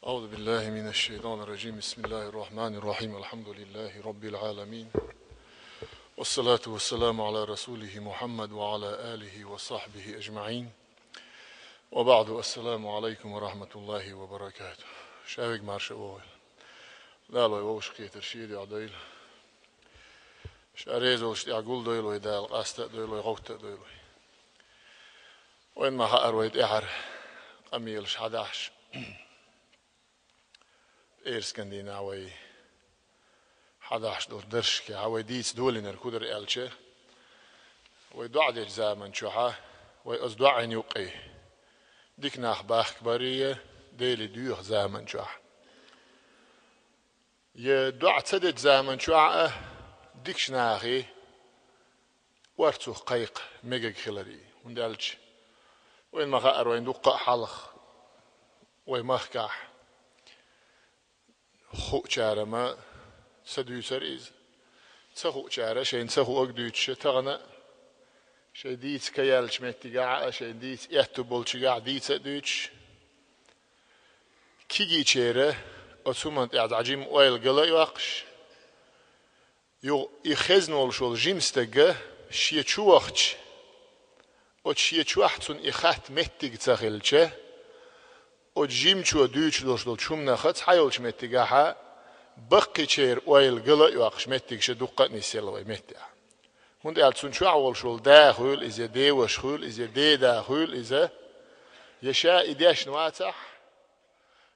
أعوذ بالله من الشيطان الرجيم. بسم الله الرحمن الرحيم. الحمد لله رب العالمين، والصلاة والسلام على رسوله محمد وعلى آله وصحبه أجمعين، وبعد. السلام عليكم ورحمة الله وبركاته. شاوق مارش أول لا لو يوش كيتر شيد عديل شاريز وش يعقول دويل ويدال قاست دويل ويغوت دويل وين ما هأر ويد إحر أميل شحداش إيرسكنديناوي حداش دور درش كي هاوي ديس دولينر كودر إلشة ويدعدج زمن شوحة ويأصدعن يوقي ديك ناخ باخ كبارية ديلي ديوخ زمن شوحة يدع تدج زمن شوحة ديكش ناخي ورتوخ قيق ميجا خلري وندالش وين ما خأر وين دوقة حلخ وين مخكح خو چارما سدو سريز تخو چارا شين تخو اقدوش تغنى شي ديت كيالش متقاع شي ديت يهتبول شقاع ديت دوش كيجي چيره اتسومنت اعد عجيم اويل قلا يوقش يو يخزنول شول جيمستقه شي چوخش او شي چوحتون اخات متق تخيلچه او جيم چو دوش دوشدول چوم نخت حيولش متقاها بقي شير اويل قلا يوقش متق شدوقة نسيلوي متق هند ألتون شو أول شغل داخل إذا دي وشغل إذا دي داخل إذا يشاء إديش نواتح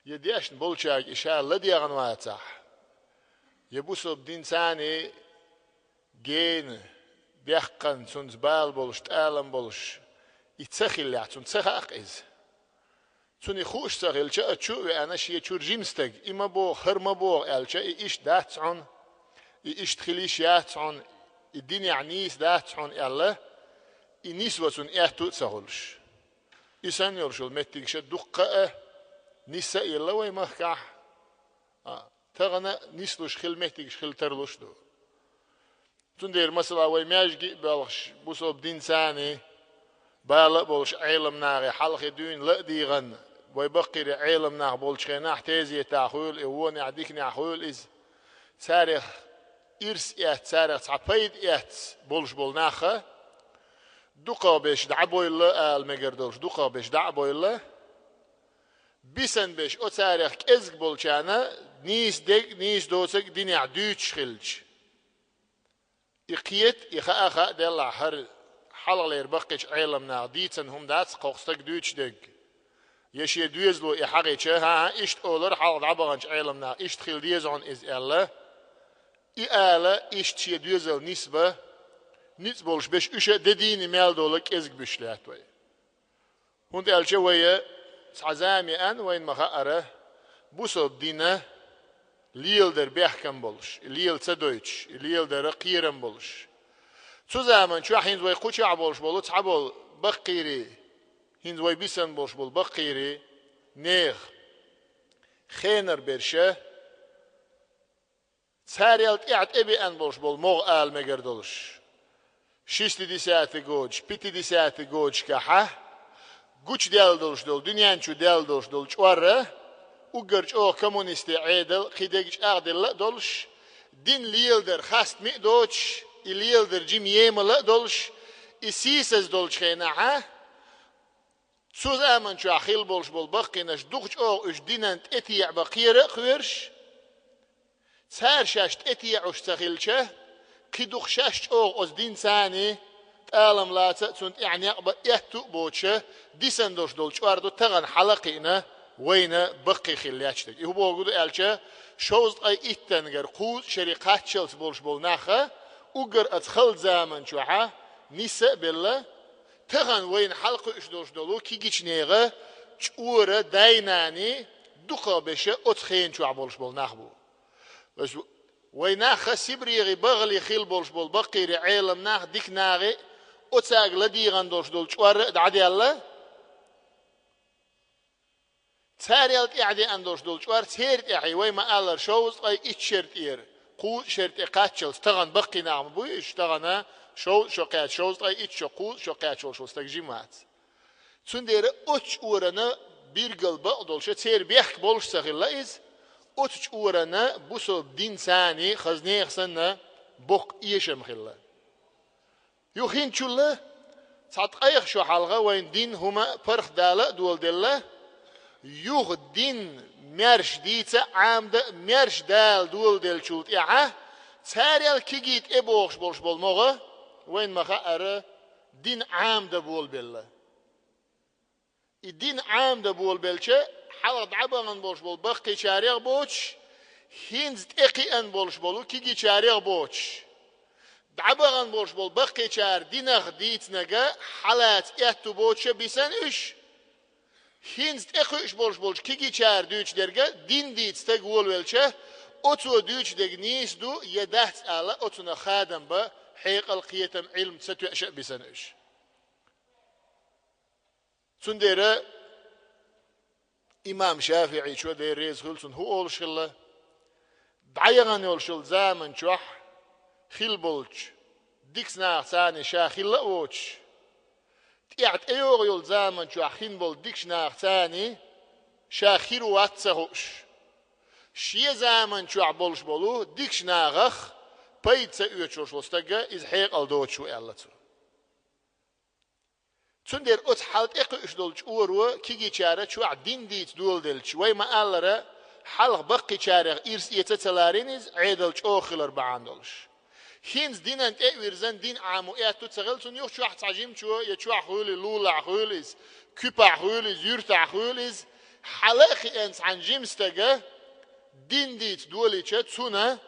يديش نبولشاك إشاء لدي غنواتح يبوسو بدين ثاني جين بيحقن سنزبال بولش تألم بولش يتسخل لعتون تسخق إذ توني خوش سخل شاء تشوف أنا شيء تشور جيمستك إما بو خرم بو ألشاء إيش داتعون إيش تخليش ياتعون الدنيا عنيس داتعون الله إنيس وسون إحتو تسهلش إنسان يرشل متيك شدقة نساء الله ويمخكح تغنى نسلوش خل متيك خل ترلوش دو تندير مثلا ويماجي بالغش بوصوب دين ثاني بالا بولش علم ناغي حلق دون لا ديغن ويبقي علم ناغ بولش خناح تيزي تاخول إيوان عديك ناخول إز تاريخ إرس إيات تاريخ تعبيد إيات بولش بولناخه دوقا بيش دعبو الله المجردولش دوقا بيش دعبو الله بيسن بيش او تاريخ كزق بولشانا نيس ديك نيس دوسك دنيا دوش خلج إقيت إخا ديلا هر حلق لير بقيش علم ناغديتن هم دات قوقستك دوش ديك يشي دويزلو إحاقيش ها إشت أولر حلق دعبغنش علم ناغ إشت خيل ديزعون إز الله إيالا إشت شي دويزل نسبة نسبولش بيش إشا دديني مال دولك إزق بشلاتوي هند ألشوية عزامي أن وين مخاقرة بوصوب دينا ليل در بيحكم بولش ليل تدويتش ليل در قيرم بولش تو زمان شو حين زوي قوشي عبولش بولو تعبول بقيري هين زوي بيسن بولش بول بقيري نيخ خينر برشه تاريلت إعت إبي أن بولش بول موغ آل مقردولش شيستي دي ساعتي جوج بيتي دي ساعتي جوج كحه قوش ديال دولش دول دنيان شو ديال دولش دولش ورة وقرش أو كومونيستي عيدل خيديش أعدل لا دولش دين ليل در خاست مي دوش ليل در جيم يم لا دولش إسيسز دولش خيناعه سوز آمن شو أخيل بولش بول بقي نش دوش أو إش دينانت إتيع بقيرة خويرش سار شاشت إتيع وش تخيلشه كيدوخ شاشت أو أز دين ثاني تعلم لا تسنت يعني يهتو بوتشه ديسن دوش دولش واردو تغن حلقينا وين بقي خلياتشتك هو بوجود ألشه شوز أي إتنجر قوس شركات شلس بولش بولناخه وجر أدخل زمن شوحة نساء بالله تغن وين حلقة إيش دوش دولو كيجيش نيغه شورة دايناني دقة بشه أتخين شو عبولش بولناخبو بس ويناخ سبريغي بغلي خيل بولش بول بقيري عالم ناخ ديك ناغي أتساق لدي غندوش دول شوار دعدي الله تاريلت إعدي أندوش دول شوار تيرت إعي ويما ألر شوز أي إتشرت إير قو شرت إقاتشل استغن بقي نعم بوي اشتغنا شو قاعد شوز أي إتشو قو شو قاعد شو استجيمات سندير أتش أورنا بيرقل بقدل شتير بيحك بولش سخيلا إز أتش أورنا بوسو دين ثاني خزنيخ سنة بوق إيشم خلا يوخين شولا ساعت أيخ شو حلقة وين دين هما فرخ دالة دول دلة يوخ دين مرش ديتا عامدة مرش دال دول دل شولت إعاه تاريال كيجيت إبوخش بولش بول موغة وين مخا دين عامدة بول بلة الدين عامدة بول بلشة حلق عبغن بولش بول بخي شاريغ بوش هينز تقي أن بولش بولو كيجي شاريغ بوش دعبغن بولش بول بخي شار دينغ ديت نجا حالات إهتو بوش بيسن إش هينز تقيش بولش بولش كيجي شار دوش درجة دين ديت تقول ولشة أتو دوش دجنيس دو يدهت على أتونا خادم با حيق القيتم علم ستوأش بيسن إش سندرة إمام شافعي شو دير ريز خلصن هو أول شلة دعيغن يول شل زامن شوح خيل بولش ديكس ناخ ثاني شا خيل لأوش تيعت أيوغ يول زامن شوح خين بول ديكش ناخ ثاني شا خير واتسهوش شي زامن شوح بولش بولو ديكش ناغخ بيت سأيوش وستقى إز حيق الدوت شو ألتو تندر أت حالت إيش دولش أورو كيجي شارة شو عدين ديت دول دلش وي ما ألرا حلق بقي شارة إرس يتتلارينيز عيدلش أخلر بعندلش هينز دين أنت ويرزن دين عامو إياتو تغلتون يوش شو عجيم شو يشوح خولي لولا خوليز كوبا خوليز يرتع خوليز حلقي أنت عن جيمستجا دين ديت دولي تشتسونا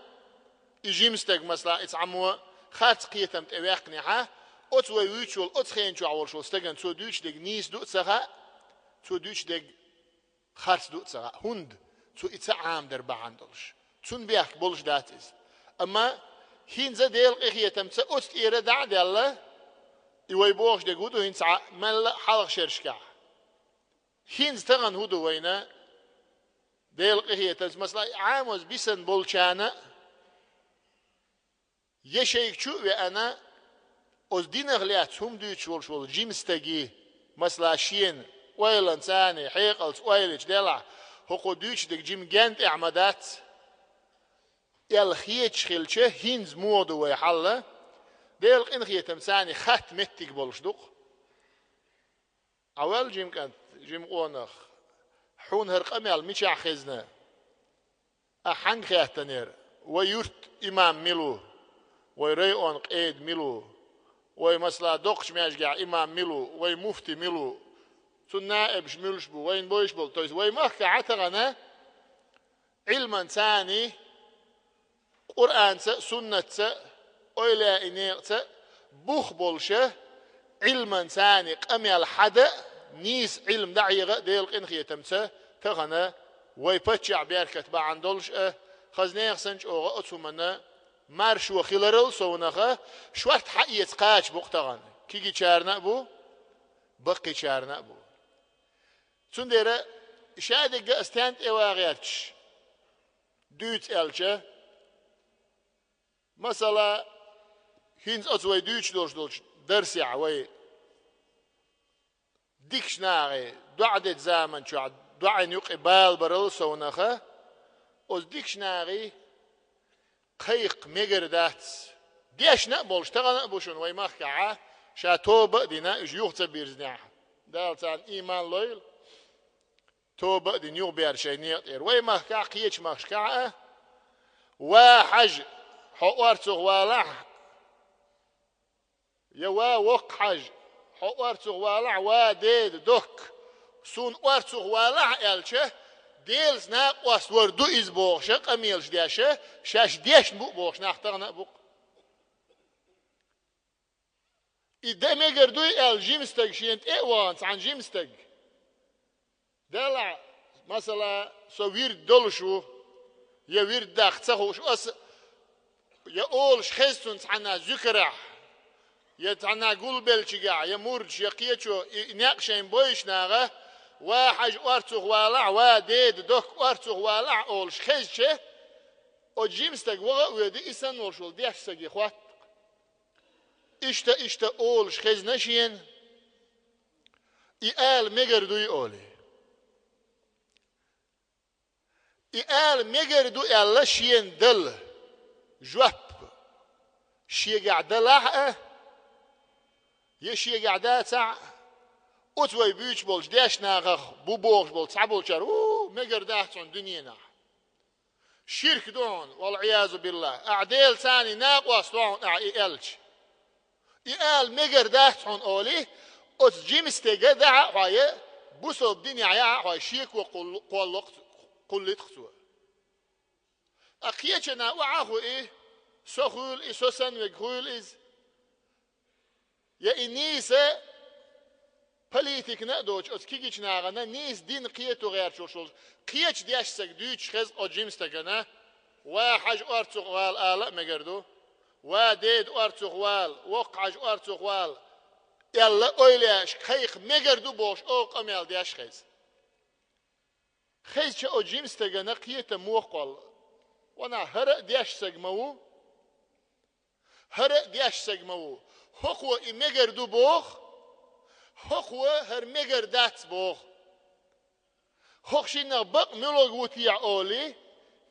يجيمستج مثلا إتعمو خارج قيتم تأويقني ها أت ويوتشول أت خين شو عور شو استجن تو دوش دق نيس دوت سخا تو دوش دق خارج دوت سخا هند تو إتعام در بعندلش تون بيحك بولش داتيز أما هين زديل إخية تمت أت إيرة دعد الله يوي بوش دقودو هين سع مل حلق شرشكع هين زتغن هدو وينا ديل إخية تمت مثلا عاموز بيسن بولشانا يشيك شو وأنا از دین اغلیات هم دویچ ولشول جیمستگی مثلا شین ویلن ثاني حيقلت ويلج دلع هو دویچ دك جیم جند اعمادات الخيتش خلشه هينز مودو ويحله ديل انخيتم ثاني خات متك بولشدق اول جيم كانت جيم اونخ حون هرقمال ميشع خزنه احن خياتنير ويرت امام ميلو ويريون قيد ميلو وي مثلا دوقش ماشجع امام ميلو وي مفتي ميلو تون نائب شميلش بو وين بويش بو تويس وي مخ عتغنا علما ثاني قران سنه اويلا انيقت بوخ بولشه علما ثاني قميل حدا نيس علم دعيغه ديل انخيه تمسه تغنا وي بتشع بيركت با عندولش خزنيخ سنج اوغه اتومنا مارش وخيلرل سونخه شوارت حقيت قاش بوقتغان كيجي شارنا بو بقي شارنا بو تنديره شادق استانت اواغياتش دوت الچه مثلا هينز اتوي دوتش دوش درسي عوي ديكشناري دعدت زمن شو دعن يقبال برل سونخه از ديكشناري قيق ميجردات ديش نقبلش تغنى بوشون وي مخكعه شاتوبة دينا يوخت بيرزناح دالتان ايمان لويل توبة دين يو بير شينيط اير وي مخكع قيش مخكعه واحج حوارتو والح يوا وقحج حوارتو والح واديد دوك سون وارتو والح الشه ديلز ناق واس وردو إز بوخشة قميلش دياشة شاش ديش بوق بوخش ناختغنا بوق إذا ما قردو الجيمستق شينت إيوانس عن جيمستق دلع مثلا سو ويرد دولشو يا ويرد داختسخوش أس يا أولش خيستونس عنا ذكرح يا عنا قلبلشقع يا مورج يا قيتشو ناقشين بويش ناغه واحد وارتوغ والع واديد دوك وارتوغ والع اولش خيزشه او جيمستك وغا ويدي اسن ورشول ديش سجي خوات اشتا اولش خيز نشين ايال ميگردوي اولي إقال مجردو إلا شين دل جواب شي قاعدة لحقة يشي قاعدة تاع أتوي بيوش بولش داش ناغخ بوبوغش بول تعبول شار مجردات عن دنينا شرك دون والعياذ بالله أعديل ثاني ناقوس دون إقالش إقال مجردات عن أولي أت جيمس تجدع هاي بوسو بدنيا عيا هاي شيك وقول قلت خسوة أقيتنا وعاهو إيه سخول إسوسن وقول إز يا إنيسة بوليتيك نقدوش أت كيجيش ناغنا نيس دين قيتو غير شوشول قيتش دياش سك دوش خز أو جيمس تجنا وحاج أرتغوال آلا مجردو وديد أرتغوال وقعج أرتغوال يلا أولياش خيخ مجردو بوش أو قميل دياش خز خيز شو جيمس تجنا قيته موقل وانا هرق دياش سجمو هرق دياش سجمو هو مجردو بوخ هو هر مجردات بوخ هوشينا بق ملوك وتيع أولي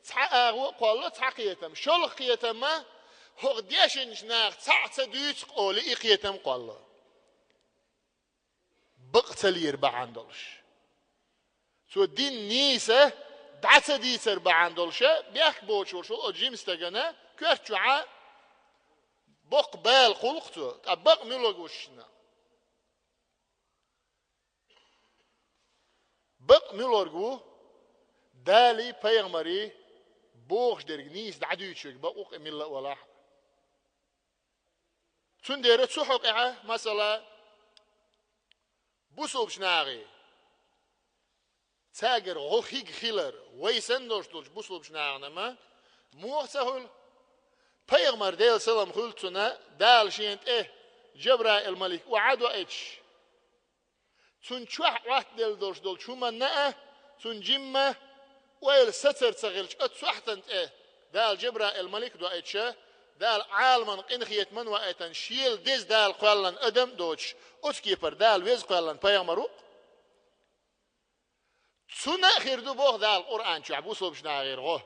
تحقق قالة تحقيتم شو لقيتم ما هو دياش نجناق تعت دوت أولي إقيتم قالة بق تلير بعندلش سو دين نيسة دعت ديتر بعندلشة بيحك بوشور شو جيمس تجنا كرتشوا بق بال خلقته بق ملوك وشنا بق ملورجو دالي بيغمري بوخ درجنيس دعدوشك بقوق ملا ولا تندير تسحق مثلا بوسوب شناغي تاجر غوخيك خيلر ويسندوش دولش بوسوب شناغنا ما مو سهل بيغمر ديل سلام خلتنا دال شينت جبرائيل الملك وعدوا اتش تون شوح واحد دل دوش دول شو من تون جمة ويل ستر تغلش اتسوحتنت دال جبرائيل الملك دو اتشا دال عالمن قنخيت من وقتن شيل ديز دال قوالن ادم دوش اتكيبر دال ويز قوالن بيغمرو تون اخير دو بوغ دال قرآن شو عبوسو بشنا غير غو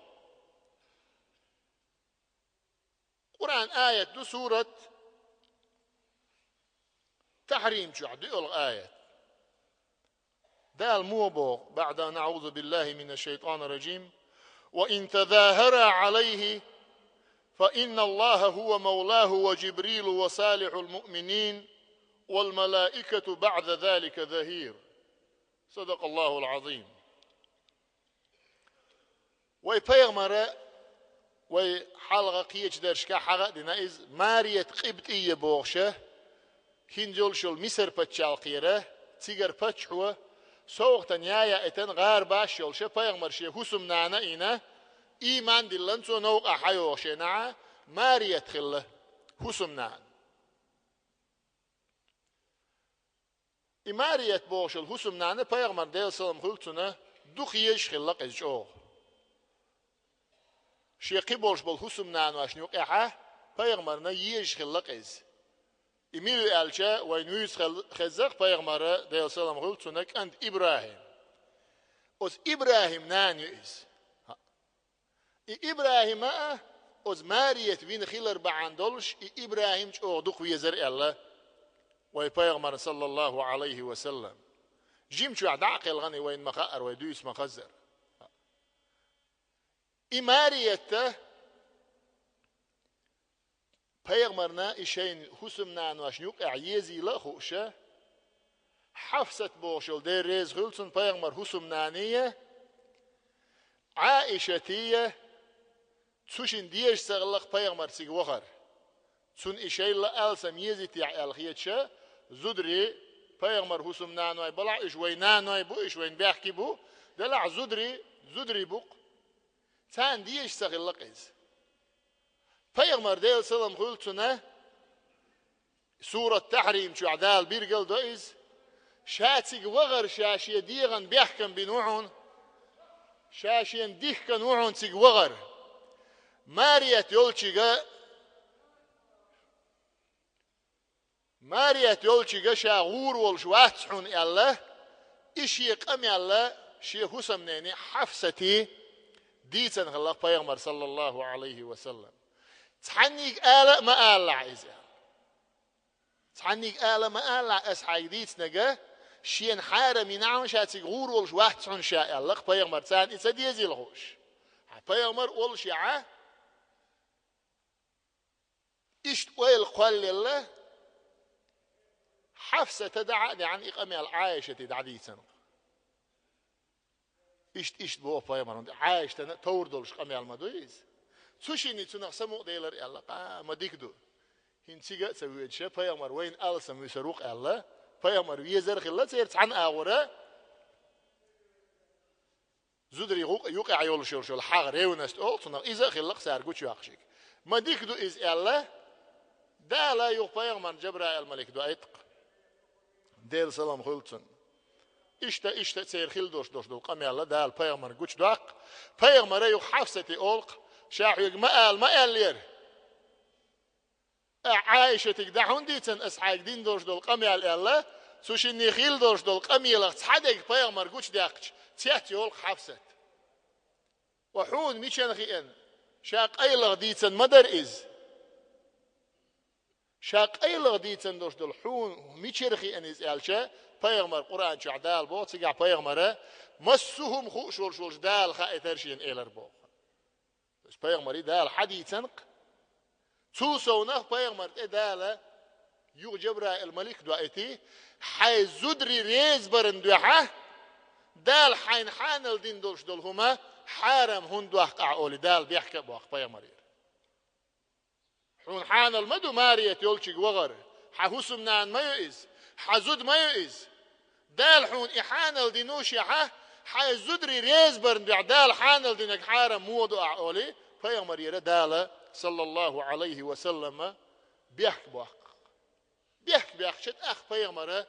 قرآن آية دو سورة تحريم شو عدو الآية دال موبوغ بعد نعوذ بالله من الشيطان الرجيم وإن تظاهر عليه فإن الله هو مولاه وجبريل وصالح المؤمنين والملائكة بعد ذلك ظهير صدق الله العظيم وي بيغمر وي حلقة قيش درشكا حقا دينايز مارية قبطية بوغشة هنجول شل مصر بتشال قيرة تيجر بتشحوه سوق تنيايا اتن غار باش يلشه بيغمر شي حسم نانا اينا ايمان دلن سو نوق احيو شينا مارية تخله حسم نان مارية بوش الحسم نانا بيغمر ديل سلام خلتنا دخيش خلق ازجوه شي قبولش بالحسم نان واش نوق احا بيغمرنا ييش خلق از إميل ألشا وينويس خزق بيغمرة ديال سلام غلطنك عند إبراهيم أز إبراهيم نانيس إبراهيم أز مارية وين خيلر بعندلش إبراهيم أغدق ويزر الله ويبيغمر صلى الله عليه وسلم جيم شو عداق الغني وين مخاءر ويدوس مخزر إمارية بيغمرنا إشين حسمنا نواشنيوك أعيزي لخوشة حفصت بوشل دير ريز غلطن بيغمر حسمنانية عائشتية تسوشن ديش سغلق بيغمر سيق وخر تسون إشين لألسم يزي تيع الخيتشة زدري بيغمر حسمنانوي بلع إشوينانوي بو إشوين بيحكي بو دلع زدري بوق تان ديش سغلق إز بيغمر ديل سلام خلتنا سورة تحريم شو عدال بيرقل دوئز شاتيق وغر شاشية ديغن بيحكم بنوعون شاشية ديخ نوعون تيق وغر مارية يولشيغا شاغور والشواتحون الله إشيق أم الله شي حسم نيني حفصتي ديتن الله بيغمر صلى الله عليه وسلم تحنيك آلة ما آلة عايزة تحنيك آلة ما آلة أسحاق ديت نجا شين حارة من عون شاتي غور ولش واحد سون شاء الله بيغمر تان إتديزي الغوش بيغمر ولش يعه إشت ويل قال الله حفصة تدعى يعني إقامة العائشة تدعى سنة إشت بو بيغمر عائشة توردلش قامة المدويز تشيني تنقسمو ديلر الله ما ديكدو هنتيجة سويت شيء بيغمر وين ألسم يسروق الله بيغمر ويزر خلا تيرت عن أورا زودري يوقع يول شول حاغ ريونست أول تنق إذا خلق سار قوتش ياخشك ما ديكدو إز الله دا لا يوق بيغمر جبرائيل الملك دو أيتق ديل سلام خلتن إشتا تير خيل دوش دول قمي الله دا البيغمر قوتش داق بيغمر يوق حفصتي أولق شاحيق ما آل لير عائشة تقدحون ديتن أسحاق دين دوش دول قمي على الله سوشي نخيل دوش دول قمي لغت حدك بيغمر قوش داقش تياتي يولق حفصت وحون ميشان خيئن شاق أيلغ ديتن مدر إز شاق أيلغ ديتن دوش دول حون ميشان خيئن إز إلشا بيغمر قرآن شعدال بو تيقع بيغمر مسوهم خو شول دال خائترشين إيلر بو بس بيغمر دال حديثن توسونا بيغمر إدالة يو جبرائيل الملك دوائتي حي زدري ريز برن دوحة دال حين حانل دين دولش دول هما حارم هون دوح قعولي دال بيحكي بوخ بيغمر حون حانل مدو مارية يولشي وغر حهوسم نان ما يؤز حزود ما يؤز دال حون إحانل دينوش يحه حي زدري ريز برن دوح دال حانل دينك حارم مودو أعولي بيغمر دالة صلى الله عليه وسلم بيحك بيحك شت أخ بيغمرة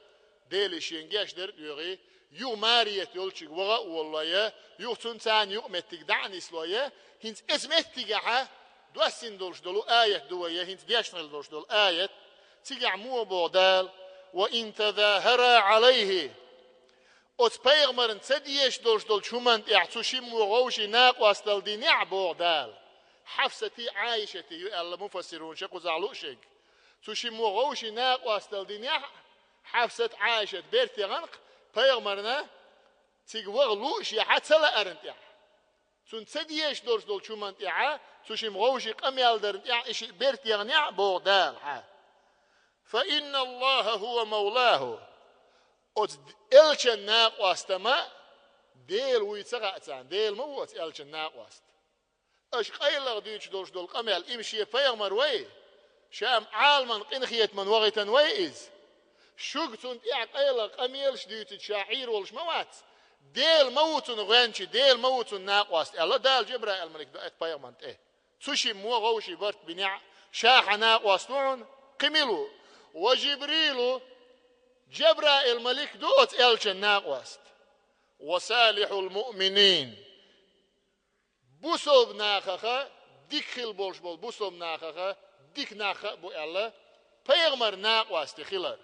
ديلي شينجاش در يغي يو مارية يولشي وغا والله يو تنسان يو متك دعني سلوية هنس اسمتك ها دوسين دولش دولو آية دوية هنس ديشنل دولش دول آية تيجع مو بودال وإن تظاهر عليه أت بيغمرن تديش دولش دول شومنت اعتوشي مغوشي ناق واستل دي نع بودال حفصتي عايشتي الله مفسرون شقو زعلو شق توشي مغوشي ناق واستل دي نع حفصت عايشت بيرتي غنق بيغمرنا تيغوغ لوشي حتى لا أرنت تون تديش دولش دول شومنت توشي مغوشي قميال درنت إشي بيرتي غنع بودال فإن الله هو مولاه إلشن ناق واستما ديل ويتغأتان ديل موت إلشن ناق واست أش قيل ديش دوش دول قميال إمشي بيغمر وي شام عالما قنخيت من وغيتن ويئز شوقتون قيل قميلش ديوت شاعير ولش موات ديل موتون غانشي ديل موتون ناق واست الله دال جبرائيل الملك دوات بيغمر تشي مو غوشي برت بنيع شاح ناق واستون قميلو وجبريل جبرائيل الملك دوت إلشن ناقوست وصالح المؤمنين بوسوب ناخخة ديك خيل بولش بول بوسوب ناخخة ديك ناخ بو الله بيغمر ناقوست خيلر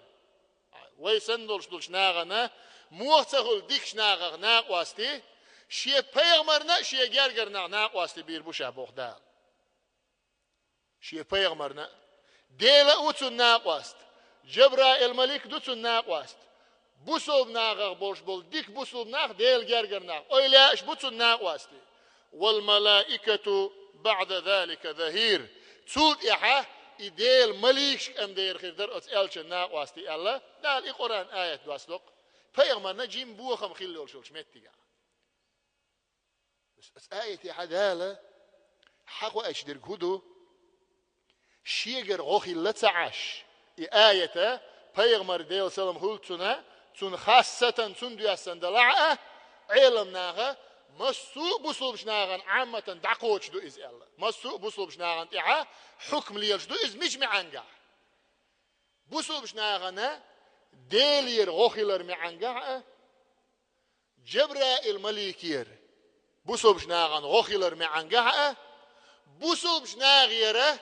ويسندولش دولش ناغنا موختخل ديكش ناغخ ناقوستي شي بيغمرنا شي جرجرنا ناقوستي بير بوشا بوخدال شي بيغمرنا ديلا اوتو ناقوست جبرائيل الملك دوتو ناقوست بوسوب ناغ بولش بول ديك بوسوب ناغ ديل جرجر ناغ اويلاش بوتو ناقوستي والملائكة بعد ذلك ظهير تود إحا إديل مليكش أم دير خير أتألش ناقوستي الله دال القرآن آية دواسلق فيغمرنا جيم بوخم خيلول شولش متيجا بس آية حدالة حقو أشدر هدو شيغر غوخي لتعاش آية بيغمر ديل سلام هلتنا تون خاصة تون دياسن دلعة علم ناغا مسوء بصوبش ناغن عامة دعقوش دو إز الله مسوء بصوبش ناغن إعا حكم ليلش دو إز مش معنقع بصوبش ناغن ديلير غوخيلر معنقع جبرائيل مليكير بصوبش ناغن غوخيلر معنقع بصوبش ناغيره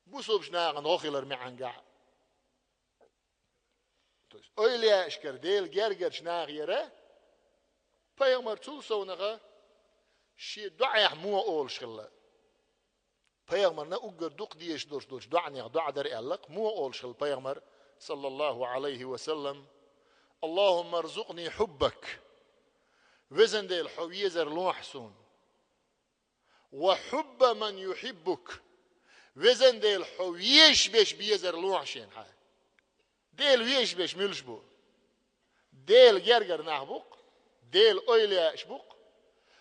بوسوبش ناغن غوخيلر معنقع أولي أشكر ديل جرجر شناغيره بيغمر تولسونغا شي دعاء مو أول شغلة بيغمرنا أجر دق ديش دوش دعني دعاء در ألق مو أول شغل بيغمر صلى الله عليه وسلم اللهم ارزقني حبك وزن ديل حويزر لوحسون وحب من يحبك وزن ديل حويش بيش بيزر لوحشين هاي ديل ويش بيش ملش بو ديل جرجر نحبق ديل أولي أشبق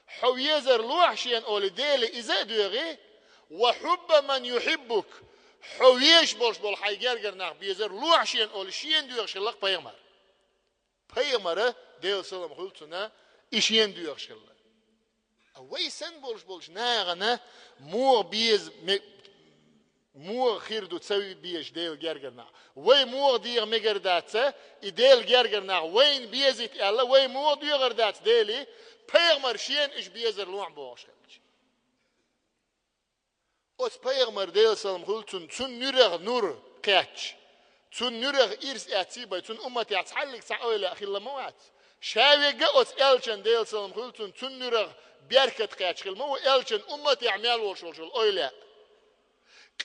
حويزر لوحشين أولي ديل إذا دوغي وحب من يحبك حويش بولش بول حي جرجر نح بيزر لوحشين أولي شين دوغ شلق بيغمر بيغمر ديل سلام خلطنا إشين دوغ شلق أوي سن بولش ناغنا مور بيز مور خير دو تسوي بيش ديل جرجرنا وي مور دير مجرداتة إديل جرجرنا وين بيزت الله وي مور دير غردات ديلي بيغمر شين إش بيزر لوعن بوش خلج أس بيغمر ديل سلام خلتون تون نورغ نور قاتش تون نورغ إرس أتيبا تون أمتي أتحلق سعويلة أخي الله موات شاوي قوت إلشن ديل سلام خلتون تون نورغ بيركت قاتش خل مو إلشن أمتي أعمال وشول أويلا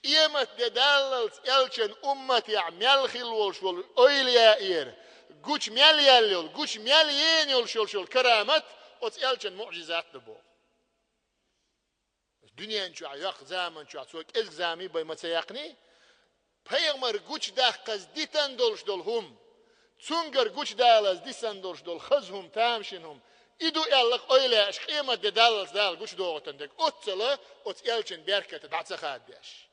قيمة دالت إلشن أمتي عمل خلول شول أويليا إير قوش ميال ياليول قوش ميال ينيول شول كرامت أت إلشن معجزات دبو الدنيا انشو يق زامن شو سوق إلزامي باي متسيقني بيغمر قوش داقز ديتن دولش دول هم تونجر قوش دالز ديسن دولش دول خزهم تامشنهم إدو إلق أويليا إش قيمة دالت دال قوش دوغتن دك أتلا أت إلشن بيركة دعسا خادش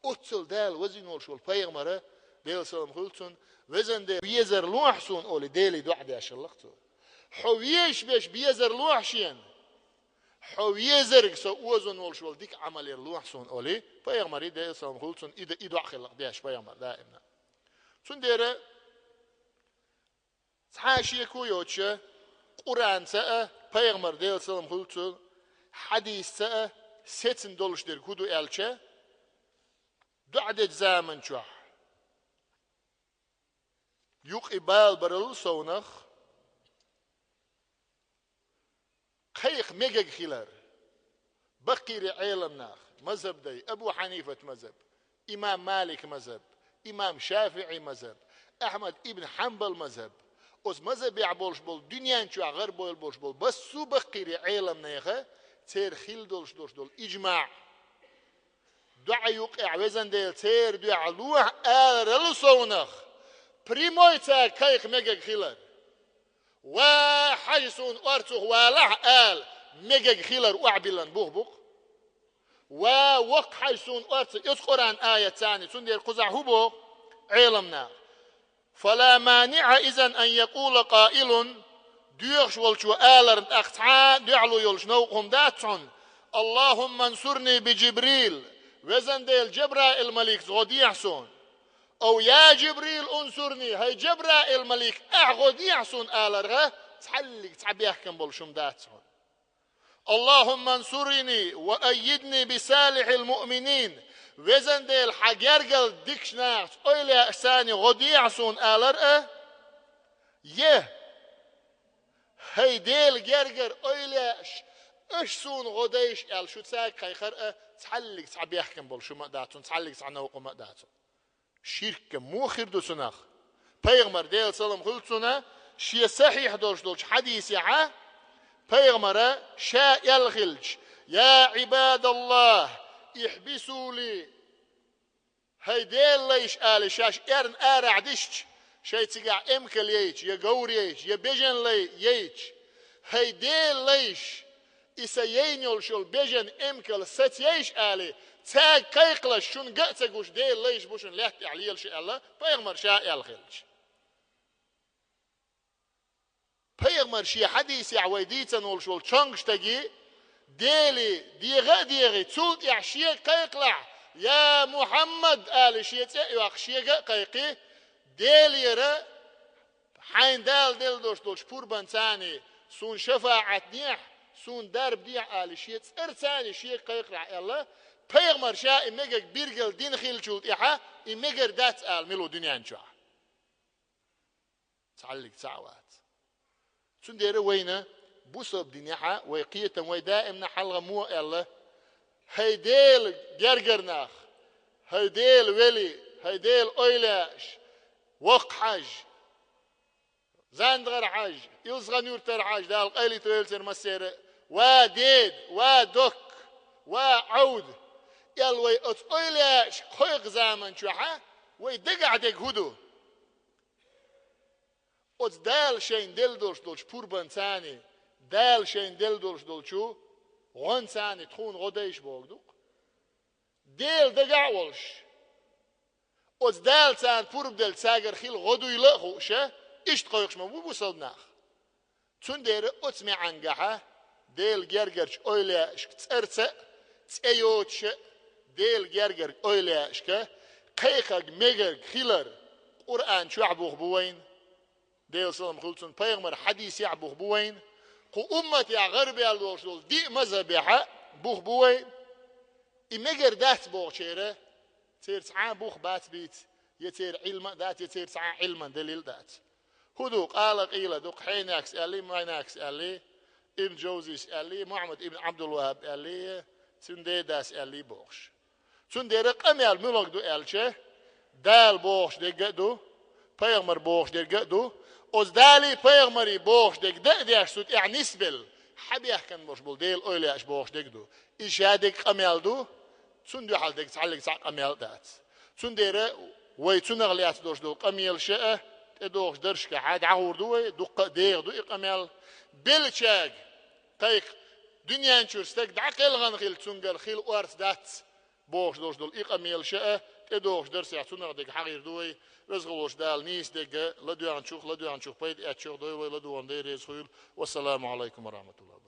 أتصل دال وزنول شو البيغمرة ديل سلام خلتون وزن ديل بيزر لوحسون أولي ديلي دوحدة شلقتو حويش بيش بيزر لوحشين حويزر سو وزنول شو ديك عمل لوحسون أولي بيغمري ديل سلام خلتون إذا إدو خلق ديش بيغمر دائما سون ديرة حاشية كويوتشة قرآن سأ بيغمر ديل سلام خلتون حديث سأ ستن دولش دير كودو ألشة دعدت زامن شوح يوق إبال برل سونخ خيخ ميجا خلار بقير عيلم ناخ مذهب دي أبو حنيفة مذهب إمام مالك مذهب إمام شافعي مذهب أحمد ابن حنبل مذهب أس مذهب يعبولش بول دنيا نشوح غير بول بولش بول بس سو بقير عيلم ناخه تير خيل دولش دول إجماع دعا يوقع وزن ديل تير دعا لوح رلو سونخ بريمويتا كيخ ميجا خيلر وحجسون أرتوخ ولح ميجا خيلر وعبلن بوخ ووق حجسون أرتوخ يذكران آية تاني سندير قزع هبو علمنا فلا مانع إذن أن يقول قائل ديوخش والشو آلر أختعا دعلو يلشنوقهم داتون اللهم انصرني بجبريل وزن ديل جبرائيل الملك غدي يحسون او يا جبريل انصرني هاي جبرائيل الملك غدي يحسون آلرغا تحلق تعب يحكم بالشم داتون اللهم انصرني وأيدني بصالح المؤمنين وزن ديل حجرجل ديكشناخت اويلا احساني غدي يحسون آلرغا هاي ديل جرجر اويلاش اشسون غديش ال شو تساك خيخر تحلق تعب يحكم بول شو مقداتون تحلق تعنوق مقداتون شرك مو خير دو سناخ بيغمر ديل سلام خلصنا شي صحيح دولش حديث يعا بيغمر شاء يلغلج يا عباد الله احبسوا لي هاي ديل ليش آل شاش ارن عدشت شاي تقع امكل ييش يا قور ييش يا بيجن لي ييش هاي ديل ليش إسيينيول شول بيجن إمكل ستيش آلي تاج كيقلش شون قأتقوش ديل ليش بوشن لحتي عليل شاء الله بيغمر شاء الخلج بيغمر شي حديث يعويديتن والشول تشانش تجي ديلي ديغي تولت يعشي كيقلع يا محمد آلي شيء يعشي كيقي ديلي را حين ديل دوش بوربان تاني سون شفاعة نيح سون درب ديع آل شيء ارتاني شيء قيقرع الله بيغمر شاء إمجر بيرجل دين خيل شولت إحا إمجر دات آل ملو دنيا نشوع تعلق تعوات سون ديره وينه بوسب دنيا ويقية ودائم نحل مو الله هيديل جرجرناخ هيديل ولي هيديل أويلاش وق حج زاندغر حج يلزغن يورتر حج دال قيلي تويلتر مسير وديد ودك وعود يلوي أويلاش خويق زامن شوحة ويدقع دق هدو أوت دال شين دل دولش دولش بوربان ثاني دال شين دل دولش دولشو غن ثاني تخون غديش بوغدوق ديل دقع ولش أوت دال ثان بورب دل ساجر خيل غدو يلقوشه إيش تقولش ما بو بوصلناخ تون دير أوت معنجحة ديل جرجرش أويلاش ترتة تأيوتش ديل جرجر أويلاش قيقك ميجر خيلر قرآن شو عبوه بوين ديل سلام خلصن بيغمر حديث يعبوه بوين قو أمتي غربي الوشول دي مذهبها بوه بوين إمجر دات بوه شيره تير ساعة بوه بات بيت يتير علم دات يتير ساعة علما دليل دات هدو قال قيل دوق حيناكس ألي مايناكس ألي ابن جوزيس ألي محمد ابن عبد الوهاب ألي تندي داس ألي بوش تندي رقم الملك دو ألشه دال بوش دقدو بيغمر بوش دقدو از دالی پیغمری بوش دک دیش سود يعني نسبل حبي كان مش بولديل اويلاش بوش دک دو ايش هادك قميل دو تون دو حال دك تعلق ساق قميل دات تون ديره وي تون غليات دوش دو قميل شاء دوش درش كحاد عور دو دق دير دو قميل بلشاق قيق دنيا نشوستك دعقل غنخيل تونغل خيل وارث دات بوش دوش دو قميل شاء دوش درس يعطونا دك حغير دوي رزقوش دال نيس دق لدو عن شوخ بيد اتشوخ دوي لدو عن دير يزخيل والسلام عليكم ورحمة الله.